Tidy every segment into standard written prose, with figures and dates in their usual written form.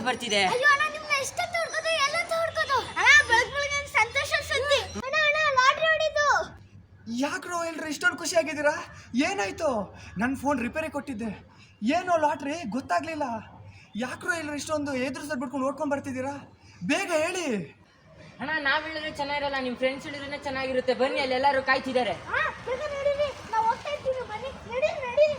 ಯಾಕೆ ಬರ್ತಿದೆ? ಅಯ್ಯೋ ಅಣ್ಣ ನಿಮ್ಮನ್ನ ಎಷ್ಟೊತ್ತು ಹುಡ್ಕೋದು ಎಲ್ಲೊತ್ತು ಹುಡ್ಕೋದು ಅಣ್ಣ ಬೆಳಗ್ಗೆ ಸಂತೋಷ ಸುದ್ದಿ ಅಣ್ಣ ಅಣ್ಣ ಲಾಟ್ರಿ ಹೊಡಿತು. ಯಾಕ್ರೋ ಎಲ್ರು ಇಷ್ಟೊಂದು ಖುಷಿಯಾಗಿದ್ದೀರಾ? ಏನಾಯ್ತು? ನನ್ನ ಫೋನ್ ರಿಪೇರಿ ಕೊಟ್ಟಿದ್ದೆ, ಏನೋ ಲಾಟ್ರಿ ಗೊತ್ತಾಗ್ಲಿಲ್ಲ. ಯಾಕ್ರೋ ಎಲ್ರು ಇಷ್ಟೊಂದು ಎದುರು ಬಿಟ್ಕೊಂಡು ಓಡ್ಕೊಂಡು ಬರ್ತಿದ್ದೀರಾ? ಬೇಗ ಹೇಳಿ ಅಣ್ಣ. ನಾವ್ ಹೇಳಿದ್ರೆ ಚೆನ್ನಾಗಿರಲ್ಲ, ನಿಮ್ ಫ್ರೆಂಡ್ಸ್ ಹೇಳಿದ್ರೆ ಚೆನ್ನಾಗಿರುತ್ತೆ. ಬನ್ನಿ, ಅಲ್ಲಿ ಎಲ್ಲರೂ ಕಾಯ್ತಿದ್ದಾರೆ. ನಾವು ಹೋಗ್ತಾ ಇರ್ತೀವಿ, ಬನ್ನಿ ನಡಿ ನಡಿ.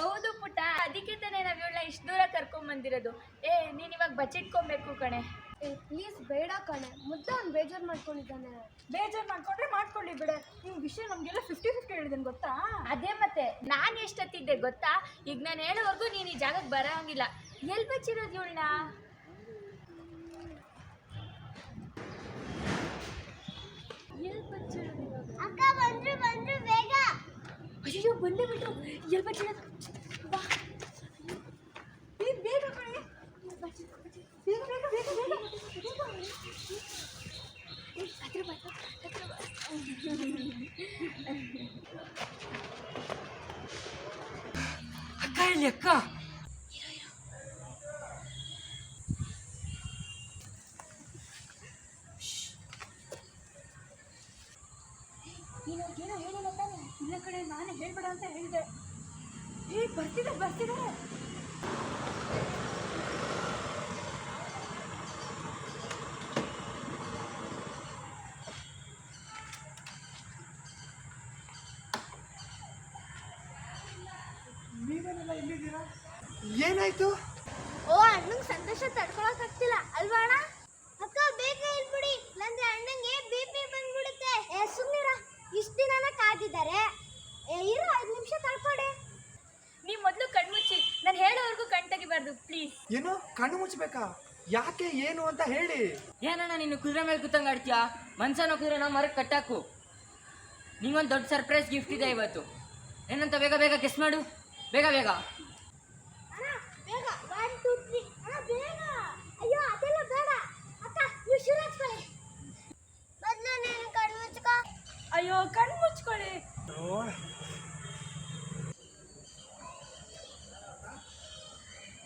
ಹೌದು ಪುಟ್ಟ, ಅದಕ್ಕೆ ತಾನೇ ನಾವು ಇವಳನ್ನ ಇಷ್ಟು ದೂರ ಕರ್ಕೊಂಬಂದಿರೋದು. ನೀನು ಇವಾಗ ಬಚ್ಚಿಟ್ಕೊಬೇಕು ಕಣೆ. ಪ್ಲೀಸ್ ಬೇಡ ಕಣೆ, ಮುದ್ದೆ ಅವ್ನು ಬೇಜಾರು ಮಾಡ್ಕೊಂಡಿದ್ದಾನೆ. ಬೇಜಾರು ಮಾಡ್ಕೊಂಡ್ರೆ ಮಾಡ್ಕೊಳ್ಳಿ ಬಿಡೆ. ನೀವು ವಿಷಯ ನಮಗೆಲ್ಲ 50-50 ಹೇಳಿದ್ದೇನೆ ಗೊತ್ತಾ? ಅದೇ ಮತ್ತೆ ನಾನು ಎಷ್ಟೊತ್ತಿದ್ದೆ ಗೊತ್ತಾ? ಈಗ ನಾನು ಹೇಳೋವರೆಗೂ ನೀನು ಈ ಜಾಗಕ್ಕೆ ಬರೋಂಗಿಲ್ಲ. ಎಲ್ಲಿ ಬಚ್ಚಿರೋದು ಇವಳನ್ನ? ಎಲ್ಲಿ ಬಚ್ಚಿರೋದು? ಅಕ್ಕ ಬಂದ್ರು ಬಂದ್ರು ಬೇಗ. ಅಯ್ಯೋ ಬಂದೇ ಬಿಟ್ಟು. ಎಲ್ಲಿ ಬಚ್ಚಿರೋದು? ಬಾ ಬೇಗ ಕಣೆ, ಬೇಗ ಬೇಗ ಬೇಗ ಬೇಗ ಹತ್ರ ಬಾ ಹತ್ರ ಬಾ. ಅಕ್ಕ ಎಲ್ಲಿ ಅಕ್ಕ? ಏನೋ ಹೇಳಿಲ್ಲ ತಾನೆ? ಇಲ್ಲ ಕಡೆ, ನಾನೇ ಹೇಳ್ಬೇಡ ಅಂತ ಹೇಳಿದೆ. ಬರ್ತಿದೆ ಬರ್ತಿದೆ. ನೀವೇನೆಲ್ಲ ಇಲ್ಲಿದ್ದೀರಾ? ಏನಾಯ್ತು? ಓ ಅಣ್ಣಂಗೆ ಸಂತೋಷ ತಡ್ಕೊಳಕ್ ಆಗ್ತಿಲ್ಲ ಅಲ್ವಾ ಅಣ್ಣ? ಅಕ್ಕ ಬೇಗ ಹೇಳ್ಬಿಡಿ, ಇಲ್ಲಾಂದ್ರೆ ಅಣ್ಣಂಗೆ BP ಬಂದ್ಬಿಡುತ್ತೆ. ಸುಮ್ಮನಿರ, ಇಷ್ಟು ದಿನನ ಕಾದಿದ್ದಾರೆ. ಇರು 5 ನಿಮಿಷ ತಡ್ಕೊಡೆ. ನೀವು ಮೊದಲು ಕಣ್ಮುಚ್ಚಿ, ನಾನು ಹೇಳೋವರೆಗೂ ಕಣ್ ತೆಗಿಬಾರ್ದು ಪ್ಲೀಸ್. ಏನು ಕಣ್ಣು ಮುಚ್ಚಬೇಕಾ? ಯಾಕೆ ಏನು ಅಂತ ಹೇಳಿ. ಏನಣ್ಣ ನೀನು ಕುದುರೆ ಮೇಲೆ ಕೂತಂಗೆ ಆಡ್ತೀಯಾ? ಮನ್ಸನ ಕುದುರೆನ ಮರಕ್ಕೆ ಕಟ್ಟಾಕು. ನಿಂಗೊಂದು ದೊಡ್ಡ ಸರ್ಪ್ರೈಸ್ ಗಿಫ್ಟ್ ಇದೆ ಇವತ್ತು. ಏನಂತ ಬೇಗ ಬೇಗ ಗೆಸ್ ಮಾಡು, ಬೇಗ ಬೇಗ. ಅಣ್ಣ ಬೇಗ 1 2 3. ಅಣ್ಣ ಬೇಗ. ಅಯ್ಯೋ ಅದೆಲ್ಲ ಬೇಡ ಅಕ್ಕ, ನೀವು ಶುರು ಹಚ್ಕೊಳ್ಳಿ. ಮೊದಲು ನೀನು ಕಣ್ಣು ಮುಚ್ಕೋ. ಅಯ್ಯೋ ಕಣ್ ಮುಚ್ಕೊಳ್ಳಿ.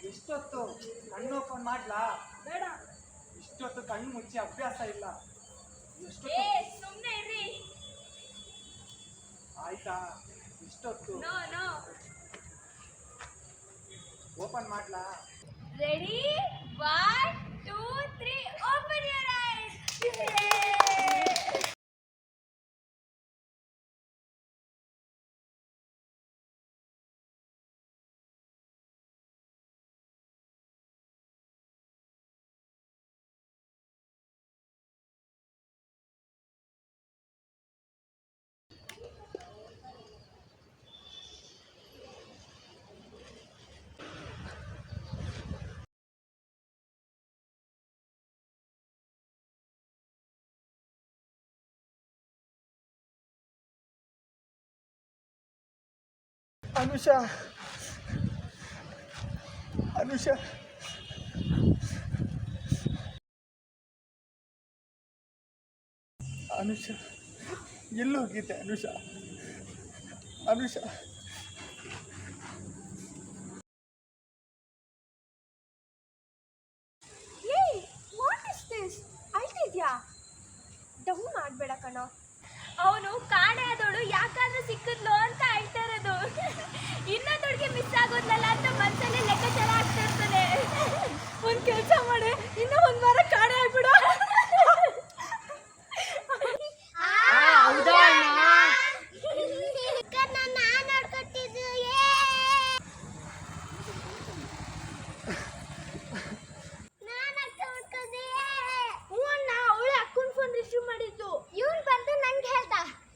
ಇಷ್ಟೊತ್ತು ಕಣ್ಣು ಓಪನ್ ಮಾಡ್ಲಾ? ಬೇಡ. ಇಷ್ಟೊತ್ತು ಕಣ್ಣು ಮುಚ್ಚಿ ಅಭ್ಯಾಸ ಇಲ್ಲ. ಸುಮ್ಮನೆ ಇರ್ರಿ. ಆಯ್ತಾ? ಇಷ್ಟೊತ್ತು ನೋ ನೋ. ಓಪನ್ ಮಾಡ್ಲಾ? Ready 1 2 3 open your eyes. Anusha, Anusha, Anusha ಎಲ್ಲೋಗಿದ್ದೆ? Anusha, Anusha. What is this? ಅಳ್ತಿದ್ಯಾ? ಡೌನ್ ಮಾಡಬೇಡ ಕಣೋ. ಅವನು ಕಾಣೆ ಆದವಳು ಯಾಕಾದ್ರೂ ಸಿಕ್ಕಿದ್ಲು ಅಂತ ಹೇಳ್ತಾ ಇರೋದು. ಇನ್ನೊಂದೊಳಗೆ ಮಿಸ್ ಆಗೋದ್ಲಲ್ಲ ಅಂತ ಮನಸ್ಸಲ್ಲಿ ಲೆಕ್ಕಾಚಾರ ಆಗ್ತಾ ಇರ್ತಾನೆ. ಒಂದು ಕೆಲಸ ಮಾಡಿ, ಇನ್ನೂ 1 ವಾರ ಕಾಣೆ ಆಗ್ಬಿಡು. ಹೌದಾ ಅಣ್ಣ?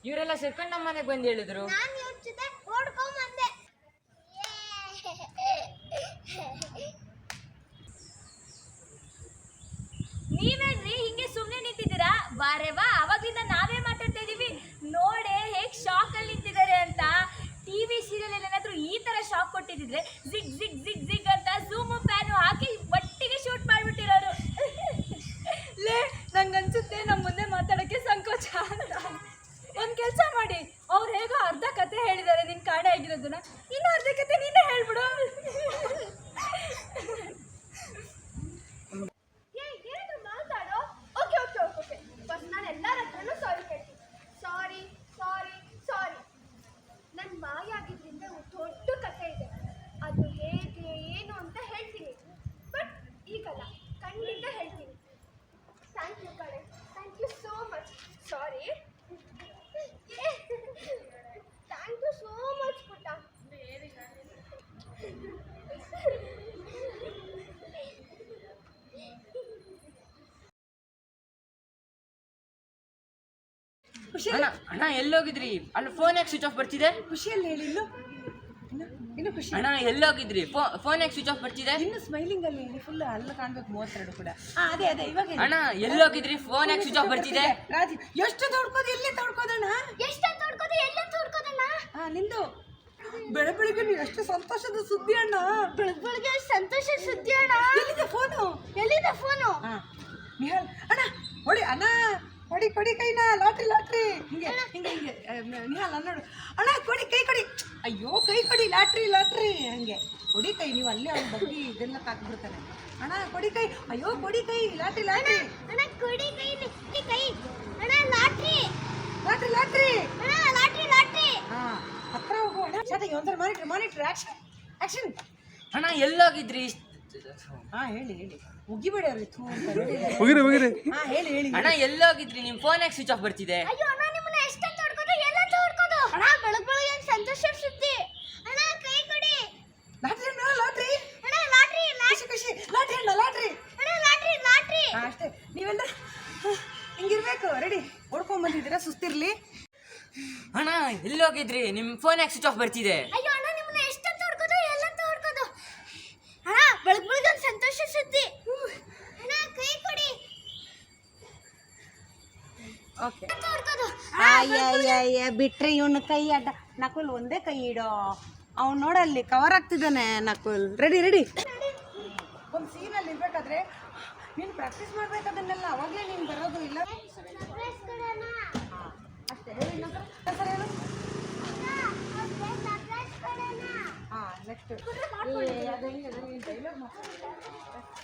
ಇವರೆಲ್ಲ ಸೇರ್ಕೊಂಡು ನಮ್ಮ ಮನೆಗೆ ಬಂದು ಹೇಳಿದ್ರು. ನೀವೇನ್ರಿ ಹಿಂಗೆ ಸುಮ್ಮನೆ ನಿಂತಿದ್ದೀರಾ? ಬಾರೆ ವಾ, ಅವಾಗಿಂದ ನಾವೇ ಮಾತಾಡ್ತಾ ಇದೀವಿ. ನೋಡೆ ಹೇಗ್ ಶಾಕ್ ಅಲ್ಲಿ ನಿಂತಿದ್ದಾರೆ ಅಂತ. ಟಿವಿ ಸೀರಿಯಲ್ ಏನಾದ್ರು ಈ ತರ ಶಾಕ್ ಕೊಟ್ಟಿದ್ರೆ ಜಿಗ್ ಜಿಗ್ ಜಿಗ್ ಜಿಗ್ ಅಂತ ಝೂಮ್ ಹಾಕಿ ಒಟ್ಟಿಗೆ ಶೂಟ್ ಮಾಡ್ಬಿಟ್ಟಿರೋರು. ಲೇ ನಂಗನ್ಸುತ್ತೆ ನಮ್ಮ ಮುಂದೆ ಮಾತಾಡೋಕ್ಕೆ ಸಂಕೋಚ ಅಂತ. ಒಂದು ಕೆಲಸ ಮಾಡಿ, ಅವ್ರು ಹೇಗೋ ಅರ್ಧ ಕತೆ ಹೇಳಿದ್ದಾರೆ ನಿನ್ನ ಕಾಣೆ ಆಗಿರೋದನ್ನ, ಇನ್ನು ಅರ್ಧ ಕತೆ ನೀನೇ ಹೇಳ್ಬಿಡು. ಏನು ಮಾತಾಡೋ? Okay okay okay okay first ನಾನು ಎಲ್ಲರ ಹತ್ರನೂ ಸಾರಿ ಕೇಳ್ತೀನಿ. ಸಾರಿ ಸಾರಿ ಸಾರಿ. ನನ್ನ ಮಾಯ ಆಗಿದ್ದರಿಂದ ದೊಡ್ಡ ಕತೆ ಇದೆ, ಅದು ಹೇಗೆ ಏನು ಅಂತ ಹೇಳ್ತೀನಿ. ಬಟ್ ಈಗಲ್ಲ, ಖಂಡಿತ ಹೇಳ್ತೀನಿ. ಥ್ಯಾಂಕ್ ಯು ಕಡೆ, thank you so much. Sorry, thank you so much ಪುಟ್ಟ. ಅಣ್ಣ ಅಣ್ಣ ಎಲ್ಲೋಗಿದ್ರಿ? ಅಲ್ಲಿ ಫೋನ್ ಯಾಕೆ ಸ್ವಿಚ್ ಆಫ್ ಬರ್ತಿದೆ? ಖುಷಿಯಲ್ಲಿ ಹೇಳಿ ಇನ್ನು ಖುಷಿ. ಅಣ್ಣ ಎಲ್ಲೋಗಿದ್ರಿ? ಫೋನ್ ಯಾಕೆ ಸ್ವಿಚ್ ಆಫ್ ಬರ್ತಿದೆ? ಇನ್ನು ಸ್ಮೈಲಿಂಗ್ ಅಲ್ಲಿ ಫುಲ್ ಅಲ್ಲ ಕಾಣ್ಬೇಕು 32 ಕೂಡ. ಅದೇ ಅದೇ ಇವಾಗ ಹೇಳಿ. ಅಣ್ಣ ಎಲ್ಲೋಗಿದ್ರಿ? ಫೋನ್ ಯಾಕೆ ಸ್ವಿಚ್ ಆಫ್ ಬರ್ತಿದೆ? ರಾಜಿ ಎಷ್ಟು ತೋಡ್ಕೋದು, ಎಲ್ಲಿ ತೋಡ್ಕೋದಣ್ಣ? ಎಷ್ಟು ತೋಡ್ಕೋದು, ಎಲ್ಲ ತೋಡ್ಕೋದಣ್ಣ. ನಿಂದು ಬೆಳಗ್ಗೆ ನೀವು ಎಷ್ಟು ಸಂತೋಷದ ಸುದ್ದಿ ಅಣ್ಣ. ಬೆಳಗ್ಗೆ ಸಂತೋಷ ಸುದ್ದಿ ಅಣ್ಣ. ಎಲ್ಲಿದೆ ಫೋನು? ಎಲ್ಲಿದೆ ಫೋನು? ನಿಹಾಲ್ ಅಣ್ಣ ಹೊಡಿ ಅಣ್ಣ, ಹೊಡಿ ಕೊಡಿ ಕೈನ. ಲಾಟ್ರಿ ಲಾಟ್ರಿ ಹಿಂಗೆ ಹಿಂಗೆ ಹಿಂಗೆ. ನಿಹಾಲ್ ನೋಡು ಅಣ್ಣ, ಕೊಡಿ ಕೈ ಕೊಡಿ. ಅಯ್ಯೋ ಕೈ ಕೊಡಿ, ಲಾಟ್ರಿ ಲಾಟ್ರಿ ಹಂಗೆ ಕೊಡಿ ಕೈ. ನೀವು ಅಲ್ಲೇ ಅವ್ನ ಬಗ್ಗೆ ಇದೆಲ್ಲ ಹಾಕ್ಬಿಡ್ತಾನೆ. ಅಣ್ಣ ಕೊಡಿ ಕೈ, ಅಯ್ಯೋ ಕೊಡಿ ಕೈ. ಲಾಟ್ರಿ ಲಾಟ್ರಿ ಅಣ್ಣ ಕೊಡಿ ಕೈ, ಕೈ. ಅಣ್ಣ ಲಾಟ್ರಿ ಲಾಟ್ರಿ ಲಾಟ್ರಿ. ಅಣ್ಣ ಲಾಟ್ರಿ ಲಾಟ್ರಿ. ಹತ್ರ ಹೋಗು ಅಣ್ಣ. ಶಾಟಿಗೆ ಒಂಥರ ಮಾನಿಟ್ರ್ ಮಾನಿಟ್ರ್ ಆಕ್ಷನ್ ಆಕ್ಷನ್. ಅಣ್ಣ ಎಲ್ಲೋಗಿದ್ರಿ? ಹೇಳಿ ಹೇಳಿ, ಉಗಿಬೇಡಿ ಅವ್ರಿಗೆ ಥೂ ಅಂತ ನೋಡಿ. ಹೇಳಿ ಹೇಳಿ ಅಣ್ಣ ಎಲ್ಲೋಗಿದ್ರಿ? ನಿಮ್ ಫೋನ್ ಯಾಕೆ ಸ್ವಿಚ್ ಆಫ್ ಬರ್ತಿದೆ? ಅಯ್ಯೋ ಅಣ್ಣ, ನಿಮ್ಮನ್ನ ಎಷ್ಟು ತೋಡ್ಕೋದು, ಎಲ್ಲ ತೋಡ್ಕೋದು. ಅಣ್ಣ ಬೆಳಗ್ಗೆ ಸಂತೋಷ ಸುದ್ದಿ. ಅಣ್ಣ ಕೈ ಕೊಡಿ. ಲಾಟ್ರಿ ಅಣ್ಣ ಲಾಟ್ರಿ. ಅಣ್ಣ ಲಾಟ್ರಿ ಖುಷಿ ಖುಷಿ. ಲಾಟ್ರಿ ಅಣ್ಣ ಲಾಟ್ರಿ. ಅಣ್ಣ ಲಾಟ್ರಿ ಲಾಟ್ರಿ. ಅಷ್ಟೇ, ನೀವೆಲ್ಲ ಹಿಂಗಿರ್ಬೇಕು. ರೆಡಿ ಓಡ್ಕೊಂಡ್ ಬಂದಿದ್ದೀರಾ, ಸುಸ್ತಿರ್ಲಿ. ಅಣ್ಣ ಎಲ್ಲೋಗಿದ್ರಿ? ನಿಮ್ ಫೋನ್ ಯಾಕೆ ಸ್ವಿಚ್ ಆಫ್ ಬರ್ತಿದೆ? ಅಯ್ಯೋ ಅಣ್ಣ, ನಿಮ್ಮನ್ನ ಎಷ್ಟು ತೋಡ್ಕೋದು, ಎಲ್ಲ ತೋಡ್ಕೋದು. ಅಣ್ಣ ಬೆಳಗ್ಗೆ ಸಂತೋಷ ಸುದ್ದಿ. ಅಣ್ಣ ಕೈ ಕೊಡಿ. ಓಕೆ ತೋಡ್ಕೋದು. ಅಯ್ಯ ಬಿಟ್ರೆ ಇವನು ಕೈ ಅಡ್ಡ. ನಕುಲ್ ಒಂದೇ ಕೈ ಇಡೋ, ಅವ್ನು ನೋಡಲ್ಲಿ ಕವರ್ ಆಗ್ತಿದ್ದಾನೆ ನಕುಲ್. Ready ready. ಒಂದು ಸೀನಲ್ಲಿ ಇರ್ಬೇಕಾದ್ರೆ ನೀನು ಪ್ರಾಕ್ಟೀಸ್ ಮಾಡ್ಬೇಕು ಅದನ್ನೆಲ್ಲ, ಅವಾಗಲೇ ನೀನು ಬರೋದು. ಇಲ್ಲ ಸರ್ಪ್ರೈಸ್ ಕೊಡೋಣ. ಅಷ್ಟೇ ಹೇಳಿ. ಇನ್ನೊಂದು ಸಲ ಹೇಳು. ಸರ್ಪ್ರೈಸ್ ಕೊಡೋಣ. ನೆಕ್ಸ್ಟ್ ಡೈಲಾಗ್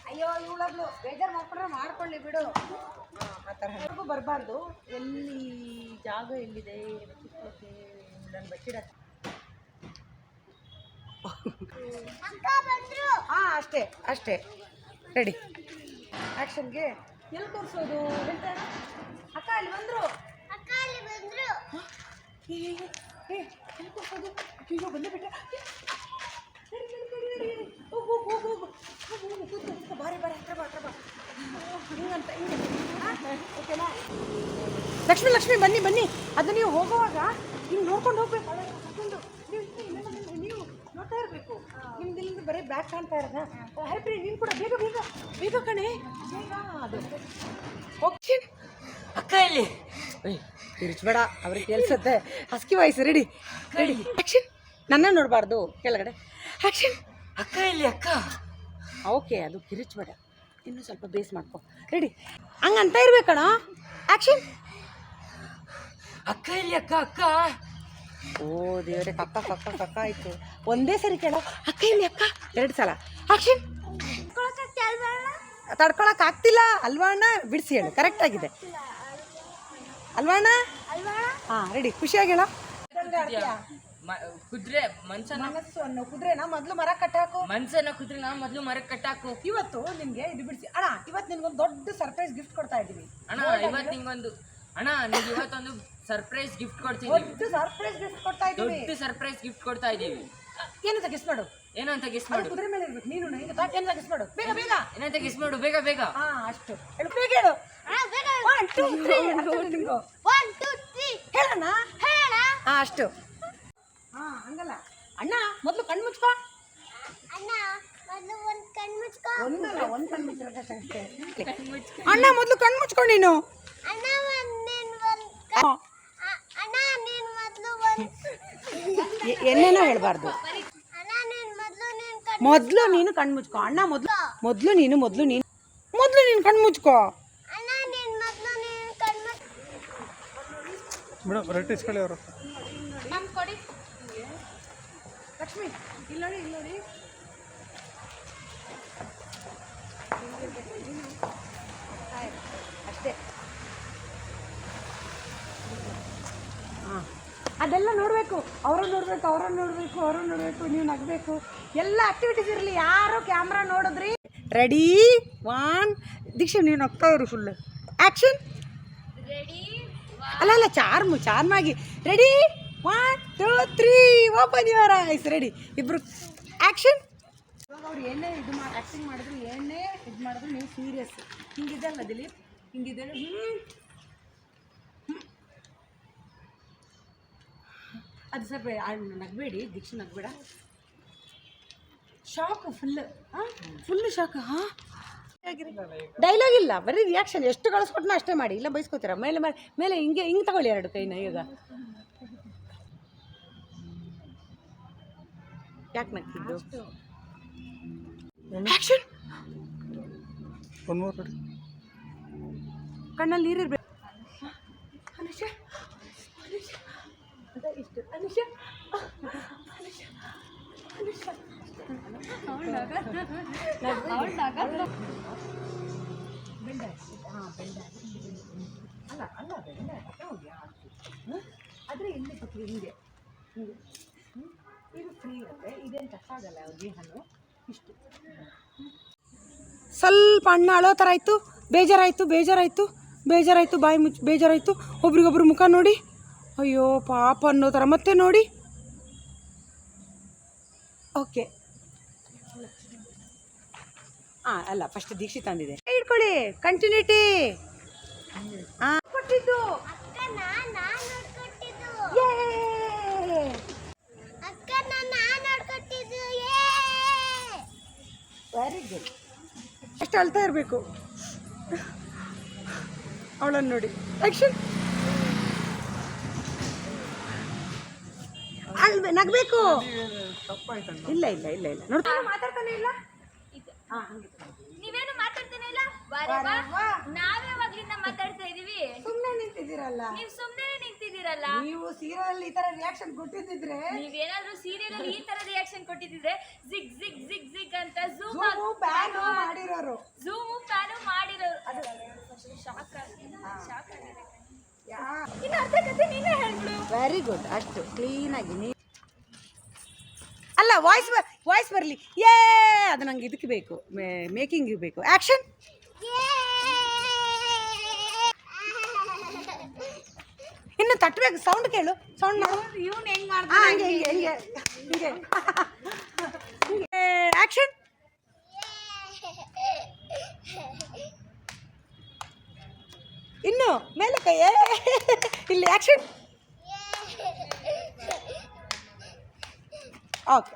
ಅಯ್ಯೋ ಇವಳಬ್ಳು ಬೇಜಾರು ಮಾಡ್ಕೊಂಡ್ರೆ ಮಾಡ್ಕೊಳ್ಳಿ ಬಿಡು. ಆ ಥರ ಯಾರಿಗೂ ಬರಬಾರ್ದು. ಎಲ್ಲಿ ಜಾಗ ಎಲ್ಲಿದೆ ನನ್ನ ಬಚ್ಚಿಡ. ಅಕ್ಕ ಬಂದ್ರು. ಅಷ್ಟೇ ಅಷ್ಟೇ. ರೆಡಿ ಆ್ಯಕ್ಷನ್ಗೆ. ಎಲ್ಲಿ ತೋರಿಸೋದು ಹೇಳ್ತಾ ಅಕ್ಕ ಅಲ್ಲಿ ಬಂದರು. ಅಕ್ಕ ಅಲ್ಲಿ ಬಂದ್ರು. ಎಲ್ಲಿ ತೋರಿಸೋದು? ಅಯ್ಯೋ ಬಂದೇ ಬಿಟ್ಟೆ. ಹೋಗು ಹೋಗು ಹೋಗು ಹೋಗು ಕೂತ್ಕೊ. ಬಾರಿ ಬಾರಿ ಹತ್ರ ಬಾ ಹತ್ರ ಬಾ. ಹಿಂಗಂತ ಹಿಂಗೆ ಓಕೆನಾ? ಲಕ್ಷ್ಮಿ ಲಕ್ಷ್ಮಿ ಬನ್ನಿ ಬನ್ನಿ. ಅದು ನೀವು ಹೋಗುವಾಗ ಹಿಂಗೆ ನೋಡ್ಕೊಂಡು ಹೋಗ್ಬೇಕು. ನೀವು ನೋಡ್ತಾ ಇರಬೇಕು. ನಿಮ್ದು ಇಲ್ಲಿಂದ ಬರೀ ಬ್ಯಾಗ್ ಕಾಣ್ತಾ ಇರೋದ. ಹರಿಪ್ರಿ ನೀನು ಕೂಡ ಬೇಗ ಬೇಗ ಬೇಗ ಕಣೆ ಬೇಗ. ಅದು ಓಕೆ ಅಕ್ಕ ಇಲ್ಲಿ ತಿರ್ಚ್ಬೇಡ, ಅವ್ರಿಗೆ ಕೇಳಿಸುತ್ತೆ. ಹಸ್ಕಿ ವಾಯ್ಸ್. Ready ready action. ನನ್ನ ನೋಡಬಾರ್ದು, ಕೆಳಗಡೆ ಆ್ಯಕ್ಷನ್. ಅಕ್ಕ ಇಲ್ಲಿ ಅಕ್ಕ. ಓಕೆ, ಅದು ಕಿರಿಚ್ಬೇಡ, ಇನ್ನೂ ಸ್ವಲ್ಪ ಬೇಸ್ ಮಾಡ್ಕೊ. ರೆಡಿ ಹಂಗಂತ ಇರ್ಬೇಕಣ. ಆ್ಯಕ್ಷನ್. ಅಕ್ಕ ಇಲ್ಲಿ ಅಕ್ಕ ಅಕ್ಕ. ಓ ದೇವರೇ, ಕಕ್ಕ ಕಕ್ಕ ಕಕ್ಕ ಆಯಿತು. ಒಂದೇ ಸರಿ ಕೇಳೋ ಅಕ್ಕ ಇಲ್ಲಿ ಅಕ್ಕ 2 ಸಲ. ಆ್ಯಕ್ಷನ್. ತಡ್ಕೊಳಕ್ಕೆ ಆಗ್ತಿಲ್ಲ ಅಲ್ವಾ ಅಣ್ಣ? ಬಿಡಿಸಿ ಹೇಳು, ಕರೆಕ್ಟ್ ಆಗಿದೆ ಅಲ್ವಾ ಅಣ್ಣ? ರೆಡಿ ಖುಷಿಯಾಗಿ ಹೇಳೋ. ಕುದ್ರೆ ಮನ್ಸನ ಮನಸ್ಸು ಅನ್ನೋ ಕುದುರೆನ ಮೊದಲು ಮರ ಕಟ್ಟಾಕು. ಮನ್ಸನ ಕುದ್ರೆನ ಮೊದ್ಲು ಮರಕ್ಕೆ ಕಟ್ಟಾಕು. ಇವತ್ತು ನಿನ್ಗೆ ಇದು ಬಿಡಿಸಿ ಅಣ್ಣ. ಇವತ್ತು ನಿನ್ಗೊಂದು ದೊಡ್ಡ ಸರ್ಪ್ರೈಸ್ ಗಿಫ್ಟ್ ಕೊಡ್ತಾ ಇದ್ದೀವಿ ಅಣ್ಣ. ಇವತ್ತು ನಿಂಗೊಂದು ಅಣ್ಣ, ನಿಮ್ಗೆ ಇವತ್ತೊಂದು ಸರ್ಪ್ರೈಸ್ ಗಿಫ್ಟ್ ಕೊಡ್ತಿದ್ದೀವಿ. ದೊಡ್ಡ ಸರ್ಪ್ರೈಸ್ ಗಿಫ್ಟ್ ಕೊಡ್ತಾ ಇದ್ದೀವಿ. ದೊಡ್ಡ ಸರ್ಪ್ರೈಸ್ ಗಿಫ್ಟ್ ಕೊಡ್ತಾ ಇದ್ದೀವಿ. ಏನಂತ ಗೆಸ್ ಮಾಡು. ಏನು ಅಂತ ಗೆಸ್ ಅದು ಮಾಡು. ಕುದುರೆ ಮೇಲೆ ಇರ್ಬೇಕು. ನೀನು ಏನಂತ ಗೆಸ್ ಮಾಡು. ಬೇಗ ಬೇಗ. ಏನಂತ ಗೆಸ್ ಮಾಡು, ಬೇಗ ಬೇಗ. ಅಷ್ಟು ಹೇಳು, ಬೇಗ ಹೇಳು. 1 2 3 1 2 3 ಹೇಳಣ್ಣ. ಹೇಳ. ಅಷ್ಟು. ಹಂಗಲ್ಲ ಅಣ್ಣ, ಮೊದಲು ಕಣ್ಣು ಮುಚ್ಕೋ. ಅಣ್ಣ ಮೊದಲು ಒಂದು ಕಣ್ಣು ಮುಚ್ಕೋ. ಒಂದಲ್ಲ, ಒಂದು ಕಣ್ಣು ಮುಚ್ಚೋದಷ್ಟೇ. ಅಣ್ಣ ಮೊದಲು ಕಣ್ಣು ಮುಚ್ಕೊ ನೀನು. ಅಣ್ಣ ಅಣ್ಣ ನೀನು ಮೊದಲು ಒಂದು ಏನೇನೋ ಹೇಳ್ಬಾರ್ದು. ಅಣ್ಣ ನೀನು ಮೊದಲು ನೀನು ಮೊದಲು ನೀನು ಕಣ್ಣು ಮುಚ್ಕೋ ಅಣ್ಣ. ಮೊದಲು ನೀನು ಕಣ್ಣು ಮುಚ್ಕೋ. ಅಣ್ಣ ನೀನ್ ಮೊದ್ಲು ನೀನ್ ಕಣ್ಮ ಮೇಡಮ್ ರೆಟ್ ಇಸ್ಕೊಳ್ಳಿ ಅವರು. ಮ್ಯಾಮ್ ಕೊಡಿ. ಲಕ್ಷ್ಮಿ ಇಲ್ಲಿ ನೋಡಿ ಅಷ್ಟೇ. ಹಾಂ, ಅದೆಲ್ಲ ನೋಡಬೇಕು. ಅವರು ನೋಡಬೇಕು, ನೀವು ನಗಬೇಕು, ಎಲ್ಲ ಆಕ್ಟಿವಿಟೀಸ್ ಇರಲಿ. ಯಾರು ಕ್ಯಾಮ್ರಾ ನೋಡಿದ್ರಿ? ರೆಡಿ 1 ದೀಕ್ಷಾ ನೀವು ನಗ್ತಾ ಇರು ಫುಲ್. ಆ್ಯಕ್ಷನ್. ಅಲ್ಲ ಚಾರ್ಮಾಗಿ. Ready 1 2 3 open your eyes. Ready ಇಬ್ರು ಆ್ಯಕ್ಷನ್. ಇವಾಗ ಅವ್ರು ಏನೇ ಆ್ಯಕ್ಟಿಂಗ್ ಮಾಡಿದ್ರು, ಏನೇ ಇದು ಮಾಡಿದ್ರು ನೀವು ಸೀರಿಯಸ್. ಹಿಂಗಿದೆಲ್ಲ ದಿಲೀಪ್, ಹಿಂಗಿದೆ. ಅದು ಸ್ವಲ್ಪ ನಗಬೇಡಿ ದೀಕ್ಷಾ, ನಗಬೇಡ. Shock full shock. ಹಾಂ, ಡೈಲಾಗ್ ಇಲ್ಲ, ಬರೀ ರಿಯಾಕ್ಷನ್. ಎಷ್ಟು ಕಳಿಸ್ಕೊಟ್ನೋ ಅಷ್ಟೇ ಮಾಡಿ, ಇಲ್ಲ ಬೈಸ್ಕೋತೀರ. ಮೇಲೆ ಹಿಂಗೆ ತಗೊಳ್ಳಿ 2 ಕೈನ. ಈಗ ಯಾಕೆ ನಗ್ತಿದ್ದು? ಆ್ಯಕ್ಷನ್. ಕಣ್ಣಲ್ಲಿ ನೀರಿರ್ಬೇಕು. ಅನುಷ ಇಷ್ಟು. ಅನುಷ ಆದರೆ ಇಲ್ಲಿ ಕೂತ್ರಿ ಹಿಂಗೆ ಇದು ಫ್ರೀ ಇರುತ್ತೆ. ಇದೇನು ಕಷ್ಟ ಆಗಲ್ಲ ಅವ್ರಿಗೆ. ಹಣ್ಣು ಇಷ್ಟು ಸ್ವಲ್ಪ ಅಣ್ಣ ಅಳೋ ಥರ ಆಯಿತು. ಬೇಜಾರಾಯಿತು. ಬಾಯಿ ಮುಚ್ಚಿ ಬೇಜಾರಾಯಿತು. ಒಬ್ರಿಗೊಬ್ರು ಮುಖ ನೋಡಿ, ಅಯ್ಯೋ ಪಾಪ ಅನ್ನೋ ಥರ. ಮತ್ತೆ ನೋಡಿ. ಓಕೆ. ಅಲ್ಲ ಫಸ್ಟ್ ದೀಕ್ಷಿತ್ ಅಂದಿದೆ. ಇಟ್ಕೊಳ್ಳಿ, ಕಂಟಿನ್ಯೂಟಿ. ಕೊಟ್ಟಿದ್ದು ಅಕ್ಕ ನಾನ್ ನೋಡ್ಕೊಟ್ಟಿದ್ದು. ಅಕ್ಕ ನಾನ್ ನೋಡ್ಕೊಟ್ಟಿದ್ದು. Very good. ಅಷ್ಟು ಅಳ್ತಾ ಇರಬೇಕು. ಅವಳನ್ನು ನೋಡಿ. ಆ್ಯಕ್ಷನ್. ನಗಬೇಕು. ಇಲ್ಲ ನೋಡ್ತಾ ಮಾತಾಡ್ತಾನೆ ಇಲ್ಲ. ನೀವೇನು ಮಾತಾಡ್ತಾನೆ ಇಲ್ಲ. ನಾವ್ಯಾವಾಗ್ಲಿಂದ ಮಾತಾಡ್ತಾ ಇದೀವಿ. ಸುಮ್ಮನೆ ನಿಂತಿದ್ದೀರಲ್ಲ. ನೀವು ಸುಮ್ಮನೆ ನಿಂತಿದ್ದೀರಲ್ಲ. ನೀವು ಸೀರಿಯಲ್ ಈ ತರ ರಿಯಾಕ್ಷನ್ ಕೊಟ್ಟಿದ್ದಿದ್ರೆ, ನೀವೇನಾದ್ರೂ ಸೀರಿಯಲ್ ಅಲ್ಲಿ ಈ ತರ ರಿಯಾಕ್ಷನ್ ಕೊಟ್ಟಿದ್ರೆ ಜಿಗ್ ಜಿಗ್ ಜಿಗ್ ಜಿಗ್ ಅಂತ ಝೂಮ್ ಬ್ಯಾನ್ ಮಾಡಿರೋರು. ಅದು ಶಾಕ್ ಆಗಿದೆ. ಇನ್ನು ಅರ್ಧ ಕಥೆ ನೀನೇ ಹೇಳ್ಬಿಡು. Very good. ಅಷ್ಟು ಕ್ಲೀನಾಗಿ ನೀ ಅಲ್ಲ, ವಾಯ್ಸ್ ಬರಲಿ. ಅದು ನಂಗೆ ಇದಕ್ಕೆ ಬೇಕು, ಮೇಕಿಂಗ್ ಬೇಕು. ಆ್ಯಕ್ಷನ್. ಇನ್ನು ತಟ್ಟಬೇಕು. ಸೌಂಡ್ ಕೇಳು. ಸೌಂಡ್ ಮಾಡು. ಇವ್ನು ಹೆಂಗ್ ಮಾಡ್ತಾನೆ? ಹಿಂಗೆ ಆ್ಯಕ್ಷನ್. ಇನ್ನು ಮೇಲೆ ಕೈ. ಇಲ್ಲಿ ಆ್ಯಕ್ಷನ್. ಓಕೆ.